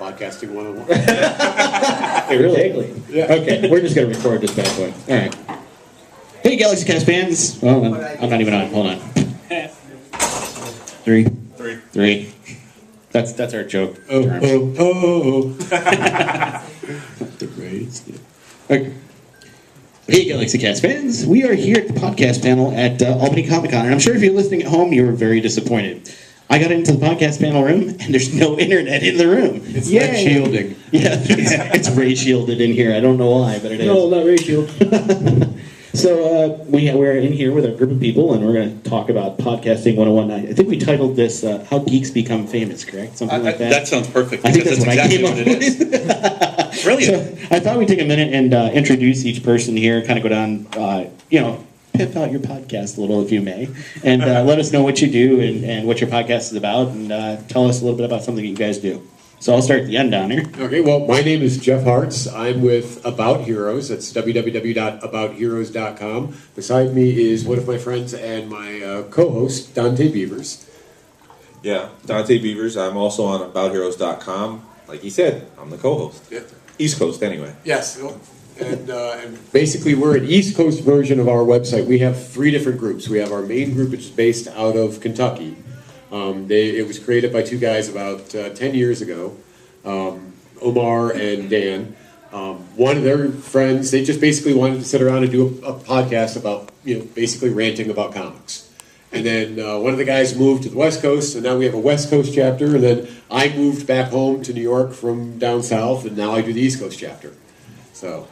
Podcasting 101. Hey, really? Exactly. Yeah. Okay, we're just going to record this bad boy. All right. Hey, Galaxy Cast fans. Well, I'm not even on. Hold on. Three. That's our joke. The greatest. Okay. Hey, Galaxy Cast fans. We are here at the podcast panel at Albany Comic Con, and I'm sure if you're listening at home, you're very disappointed. I got into the podcast panel room, and there's no internet in the room. It's not shielding. Yeah, it's ray shielded in here. I don't know why, but it is. No, not ray shield. So we're in here with a group of people, and we're going to talk about Podcasting 101. I think we titled this How Geeks Become Famous, correct? Something like that? That sounds perfect. I think that's what exactly I came up what it is. Brilliant. So I thought we'd take a minute and introduce each person here, kind of go down, pimp out your podcast a little, if you may, and let us know what you do and what your podcast is about, and tell us a little bit about something that you guys do. So I'll start at the end down here. Okay, well, my name is Jeff Hartz. I'm with About Heroes. That's www.aboutheroes.com. Beside me is one of my friends and my co-host, Dante Beavers. Yeah, Dante Beavers. I'm also on aboutheroes.com. Like he said, I'm the co-host. Yeah. East Coast, anyway. Yes, and basically we're an East Coast version of our website. We have 3 different groups. We have our main group, which is based out of Kentucky. It was created by 2 guys about 10 years ago, Omar and Dan. One of their friends, they just basically wanted to sit around and do a podcast about, basically ranting about comics. And then one of the guys moved to the West Coast, and now we have a West Coast chapter. And then I moved back home to New York from down south, and now I do the East Coast chapter. So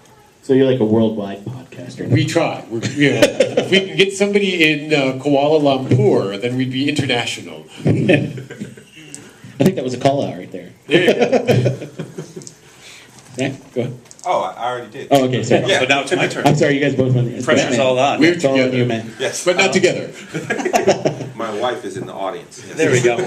you're like a worldwide podcaster. we try. If we can get somebody in Kuala Lumpur, then we'd be international. I think that was a call out right there. Yeah, go ahead. Oh, I already did. Oh, okay, sorry. So now it's my turn. I'm sorry, you guys both went. Pressure's all on. We're It's all on together. you, man. Yes. But not together. My wife is in the audience. Yes. There we go.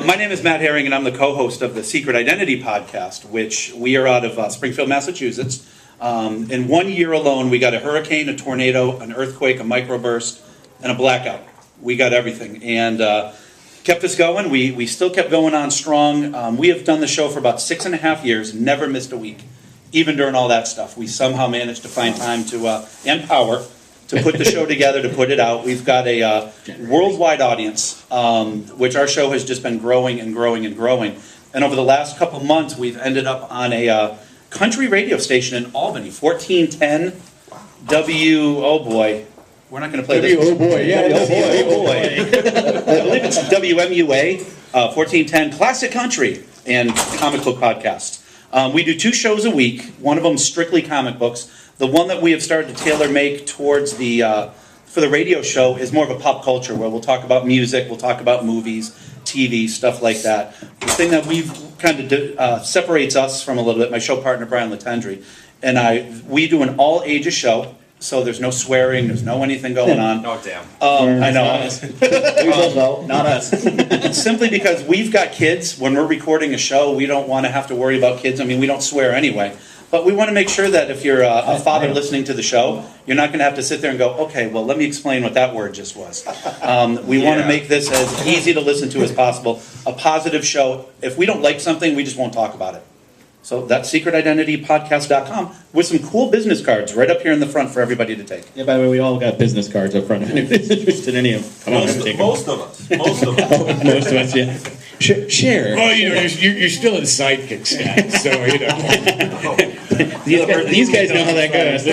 My name is Matt Herring, and I'm the co-host of the Secret Identity podcast, which we are out of Springfield, Massachusetts. In 1 year alone, we got a hurricane, a tornado, an earthquake, a microburst, and a blackout. We got everything, and kept us going. We still kept going on strong. We have done the show for about 6.5 years, never missed a week. Even during all that stuff, we somehow managed to find time to and power to put the show together, to put it out. We've got a worldwide audience, which our show has just been growing and growing and growing. And over the last couple months, we've ended up on a country radio station in Albany, 1410 oh boy. We're not going to play this. Oh boy, yeah. Oh boy. I believe it's WMUA, 1410 Classic Country and Comic Book Podcast. We do 2 shows a week. One of them strictly comic books. The one that we have started to tailor make towards for the radio show is more of a pop culture, where we'll talk about music, we'll talk about movies, TV, stuff like that. The thing that we've kind of separates us from a little bit, my show partner Brian Latendry and we do an all ages show. So there's no swearing, there's no anything going on. Oh, damn. I know. Not us. Simply because we've got kids. When we're recording a show, we don't want to have to worry about kids. I mean, we don't swear anyway. But we want to make sure that if you're a father listening to the show, you're not going to have to sit there and go, okay, well, let me explain what that word just was. We want to make this as easy to listen to as possible. A positive show. If we don't like something, we just won't talk about it. So that's secretidentitypodcast.com with some cool business cards right up here in the front for everybody to take. Yeah, by the way, we all got business cards up front if anybody's interested in any of them. Come on, take them. Most of us. Most of us. Most of us, yeah. Share. Well, you're still in sidekick status, so These guys know how that goes.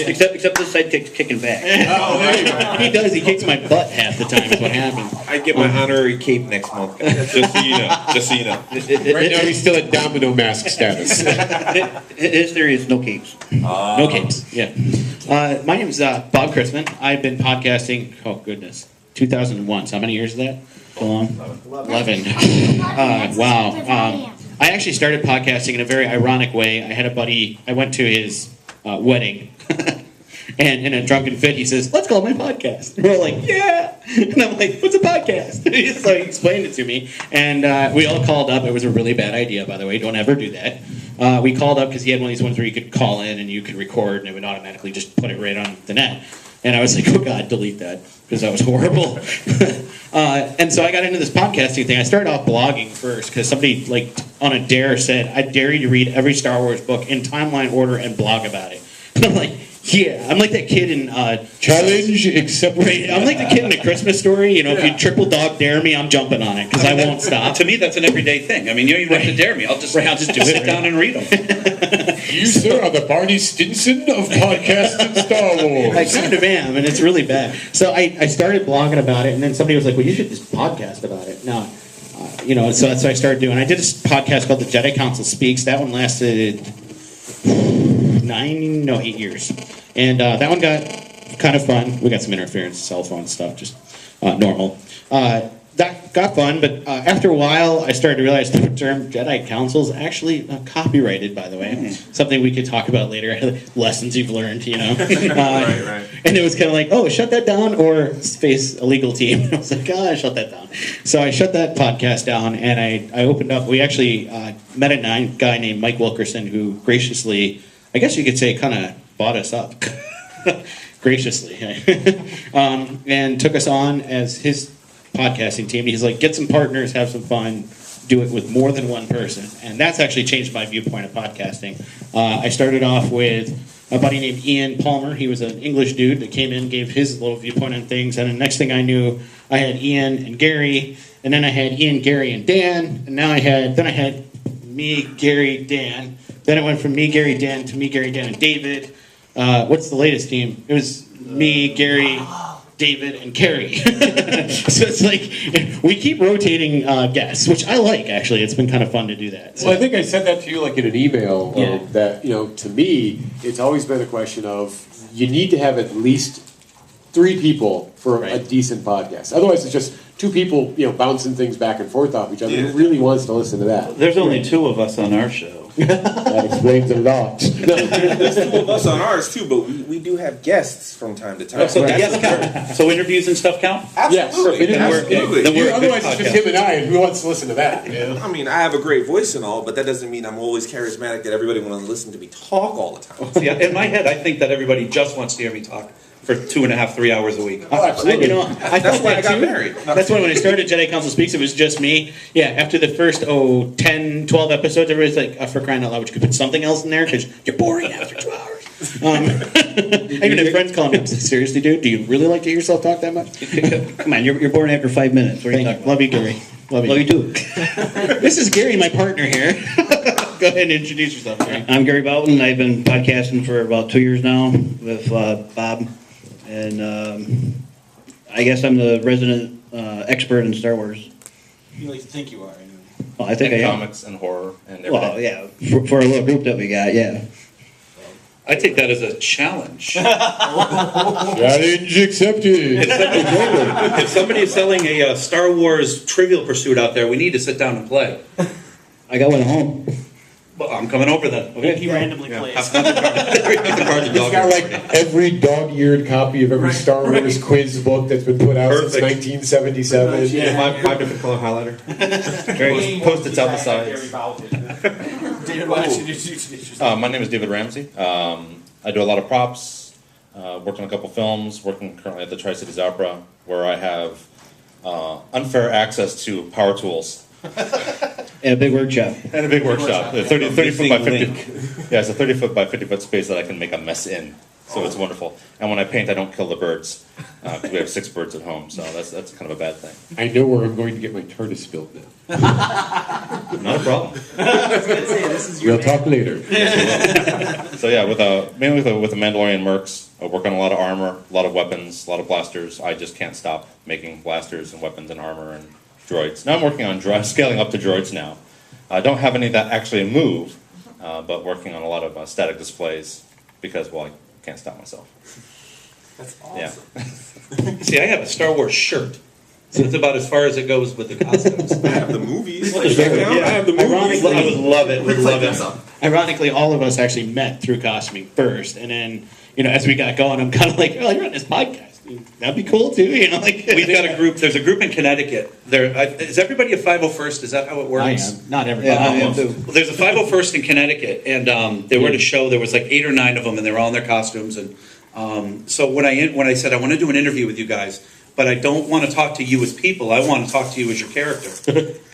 Except this sidekick's kicking back. He does. He kicks my butt half the time is what happens. I get my honorary cape next month, guys. Just so you know. right now he's still at domino mask status. His theory is no capes. No capes, yeah. My name is Bob Crissman. I've been podcasting, 2001. So how many years is that? So long? 11. Wow. I actually started podcasting in a very ironic way. I had a buddy, I went to his wedding, and in a drunken fit, he says, "Let's call my podcast." And we're like, "Yeah!" And I'm like, "What's a podcast?" And he just explained it to me, and we all called up. It was a really bad idea, by the way. Don't ever do that. We called up because he had one of these ones where you could call in and you could record, and it would automatically just put it right on the net. And I was like, "Oh God, delete that." because that was horrible. And so I got into this podcasting thing. I started off blogging first because somebody like on a dare said, "I dare you to read every Star Wars book in timeline order and blog about it." And I'm like, yeah, I'm like that kid in Challenge accepted. Right, I'm like the kid in the Christmas Story. You know, if you triple dog dare me, I'm jumping on it because I won't stop. To me, that's an everyday thing. I mean, you don't even have to dare me. I'll just do it. sit down and read them. You, sir, are the Barney Stinson of podcasting Star Wars. I kind of am, and it's really bad. So I started blogging about it, and then somebody was like, "Well, you should just podcast about it." Now, so that's what I started doing. I did a podcast called The Jedi Council Speaks. That one lasted 8 years. And that one got kind of fun. We got some interference, cell phone stuff, just normal. That got fun, but after a while, I started to realize the term Jedi Council is actually copyrighted, by the way. Something we could talk about later, lessons you've learned, Right. And it was kind of like, oh, shut that down or face a legal team. I was like, oh, shut that down. So I shut that podcast down, and I opened up. We actually met a guy named Mike Wilkerson who graciously, I guess you could say, kind of bought us up. Graciously. And took us on as his podcasting team. He's like, get some partners, have some fun, do it with more than one person. And that's actually changed my viewpoint of podcasting. I started off with a buddy named Ian Palmer. He was an English dude that came in, gave his little viewpoint on things. And the next thing I knew, I had Ian and Gary, and then I had Ian, Gary, and Dan. And now I had me, Gary, Dan. Then it went from me, Gary, Dan to me, Gary, Dan, and David. What's the latest team? It was me, Gary, David, and Carrie. So it's like we keep rotating guests, which I like, actually. It's been kind of fun to do that. So. Well, I think I said that to you like in an email. Yeah. That to me, it's always been a question of you need to have at least 3 people for a decent podcast. Otherwise, it's just 2 people bouncing things back and forth off each other. Who really wants to listen to that? There's only 2 of us on our show. That explains a lot. There's 2 of us on ours too, but we do have guests from time to time. So the guests count. So interviews and stuff count? Absolutely. Yes, Absolutely. Then we're a good otherwise, it's just podcast. him and I, and who wants to listen to that? I mean, I have a great voice and all, but that doesn't mean I'm always charismatic that everybody wants to listen to me talk all the time. Yeah, in my head, I think that everybody just wants to hear me talk for 2.5, 3 hours a week. Oh, absolutely. I That's thought why I that got too. married. That's why when I started Jedi Council Speaks, it was just me. Yeah, after the first 10, 12 episodes, everybody's like, for crying out loud, would you could put something else in there? Because you're boring after 2 hours. I even had friends calling me, seriously, dude, do you really like to hear yourself talk that much? Come on, you're bored after 5 minutes. What are you talking about? Love you, Gary. Love you. Love you too. This is Gary, my partner here. Go ahead and introduce yourself, Gary. I'm Gary Boughton. I've been podcasting for about 2 years now with Bob. And I guess I'm the resident expert in Star Wars. You like to think you are, anyway. Well, I think And I am. comics and horror and everything. Well, yeah, for a little group that we got, yeah. I take that as a challenge. Challenge accepted. If somebody is selling a Star Wars Trivial Pursuit out there, we need to sit down and play. I got one at home. Well, I'm coming over then. He randomly plays. He's got like every dog-eared copy of every Star Wars quiz book that's been put out since Perfect. 1977. Five different color highlighter. Post-its out the sides. David, why don't you introduce yourself? My name is David Ramsey. I do a lot of props. Worked on a couple films. Working currently at the Tri-Cities Opera, where I have unfair access to power tools. And a big workshop. And a big workshop. A 30 foot by 50. Yeah, it's a 30 foot by 50 foot space that I can make a mess in. So it's wonderful. And when I paint, I don't kill the birds. 'Cause we have 6 birds at home, so that's kind of a bad thing. I know where I'm going to get my TARDIS built now. Not a problem. We'll talk later. So yeah, mainly with the Mandalorian mercs, I work on a lot of armor, a lot of weapons, a lot of blasters. I just can't stop making blasters and weapons and armor and droids. Now I'm working on scaling up to droids now. I don't have any that actually move, but working on a lot of static displays because, well, I can't stop myself. That's awesome. Yeah. See, I have a Star Wars shirt. So it's about as far as it goes with the costumes. I have the movies. Like, check it out. I have the movies. Ironically, I would love it. Would love it. Ironically, all of us actually met through costuming first, and then as we got going, I'm kind of like, "Oh, you're on this podcast. That'd be cool too." Like We've got a group. There's a group in Connecticut. Is everybody a 501st? Is that how it works? I am not everybody. Yeah, I am too. Well, there's a 501st in Connecticut, and they were at a show. There was like 8 or 9 of them, and they were all in their costumes. And so when I said I want to do an interview with you guys, but I don't want to talk to you as people. I want to talk to you as your character.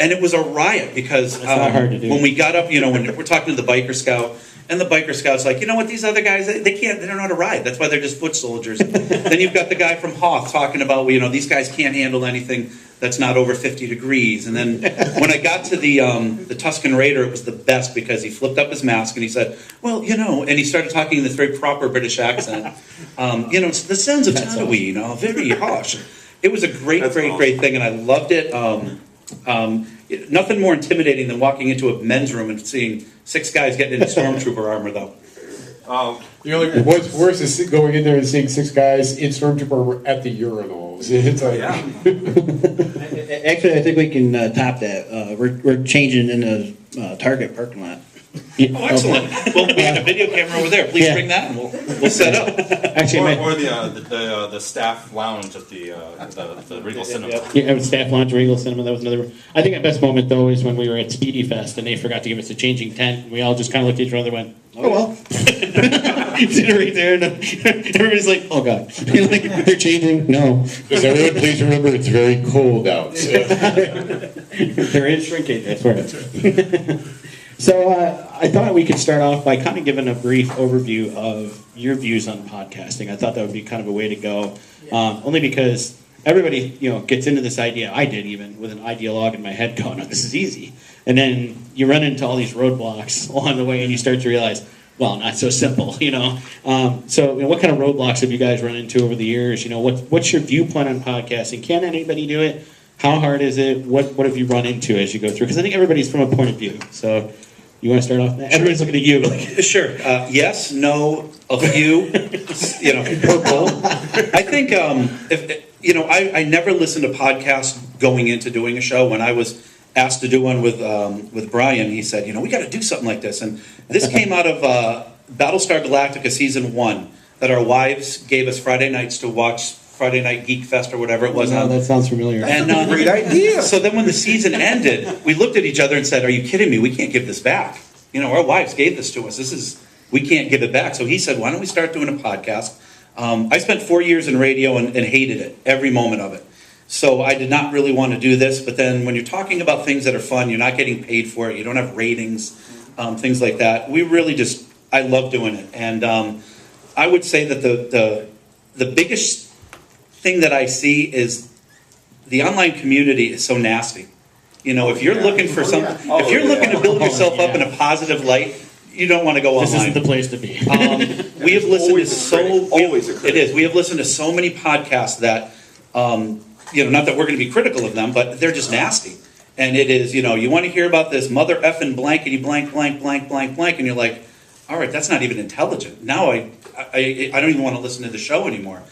And it was a riot because not hard to do. when we got up, when we're talking to the biker scout, and the biker scout's like, you know what, these other guys, they don't know how to ride. That's why they're just foot soldiers. Then you've got the guy from Hoth talking about, these guys can't handle anything that's not over 50 degrees. And then when I got to the Tuscan Raider, it was the best because he flipped up his mask and he said, well, and he started talking in this very proper British accent. It's the Sons of Tatooine, very harsh. It was a great thing, and I loved it. Nothing more intimidating than walking into a men's room and seeing 6 guys getting into stormtrooper armor, though. What's worse is going in there and seeing 6 guys in stormtrooper armor at the urinals. It's like, Actually, I think we can top that. We're changing in the Target parking lot. Oh, excellent. Well, we have a video camera over there. Please bring that, and we'll set up. Actually, Or the staff lounge at the Regal Cinema. yeah, staff lounge, Regal Cinema. That was another. I think our best moment though is when we were at Speedy Fest and they forgot to give us a changing tent. And we all just kind of looked at each other and went, "Oh well." You did it right there, and everybody's like, "Oh God, they're changing." No. does everyone please remember it's very cold out. They're in shrinkage. That's where. So I thought we could start off by kind of giving a brief overview of your views on podcasting. I thought that would be kind of a way to go, only because everybody gets into this idea. I did even with an ideologue in my head going, "Oh, this is easy," and then you run into all these roadblocks along the way, and you start to realize, well, not so simple. So what kind of roadblocks have you guys run into over the years? What's your viewpoint on podcasting? Can anybody do it? How hard is it? What have you run into as you go through? Because I think everybody's from a point of view. So you want to start off? Everybody's looking at you. Sure. Yes, no, a few, purple. I think, I never listened to podcasts going into doing a show. When I was asked to do one with Brian, he said, we got to do something like this. And this came out of Battlestar Galactica Season 1, that our wives gave us Friday nights to watch Friday Night Geek Fest or whatever it was. No, that sounds familiar. And, great idea. So then when the season ended, we looked at each other and said, "Are you kidding me? We can't give this back. Our wives gave this to us. We can't give it back." So he said, "Why don't we start doing a podcast?" I spent 4 years in radio and hated it, every moment of it. So I did not really want to do this. But then when you're talking about things that are fun, you're not getting paid for it, you don't have ratings, things like that. We really I love doing it. And I would say that the biggest thing that I see is the online community is so nasty. If you're looking for something, if you're looking to build yourself up in a positive light, you don't want to go online. This isn't the place to be. We have listened to it is. We have listened to so many podcasts that, not that we're going to be critical of them, but they're just nasty. And it is, you want to hear about this mother effing blankety blank blank blank blank blank, and you're like, all right, that's not even intelligent. Now I don't even want to listen to the show anymore.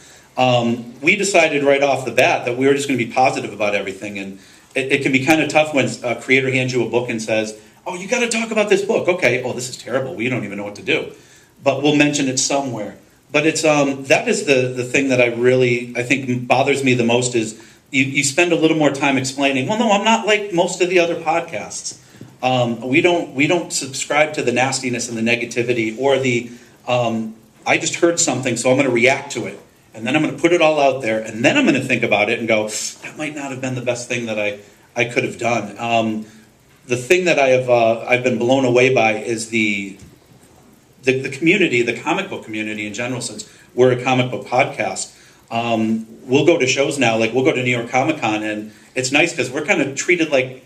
We decided right off the bat that we were just going to be positive about everything, and it can be kind of tough when a creator hands you a book and says, "Oh, you got to talk about this book." Okay, oh, this is terrible. We don't even know what to do, but we'll mention it somewhere. But it's that is the thing that I think bothers me the most is you spend a little more time explaining. Well, no, I'm not like most of the other podcasts. We don't subscribe to the nastiness and the negativity or the I just heard something, so I'm going to react to it. And then I'm going to put it all out there, and then I'm going to think about it and go, that might not have been the best thing that I could have done. The thing that I've been blown away by is the community, the comic book community in general, since we're a comic book podcast. We'll go to shows now, like we'll go to New York Comic Con, and it's nice because we're kind of treated like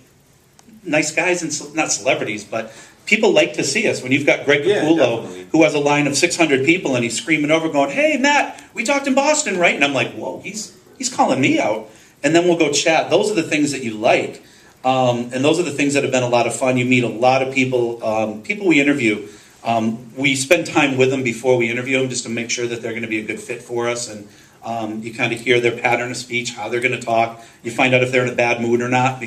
nice guys, and not celebrities, but people like to see us. When you've got Greg Capullo, who has a line of 600 people, and he's screaming over going, "Hey, Matt, we talked in Boston, right?" And I'm like, whoa, he's calling me out. And then we'll go chat. Those are the things that you like. And those are the things that have been a lot of fun. You meet a lot of people, people we interview. We spend time with them before we interview them just to make sure that they're going to be a good fit for us. And you kind of hear their pattern of speech, how they're going to talk. You find out if they're in a bad mood or not.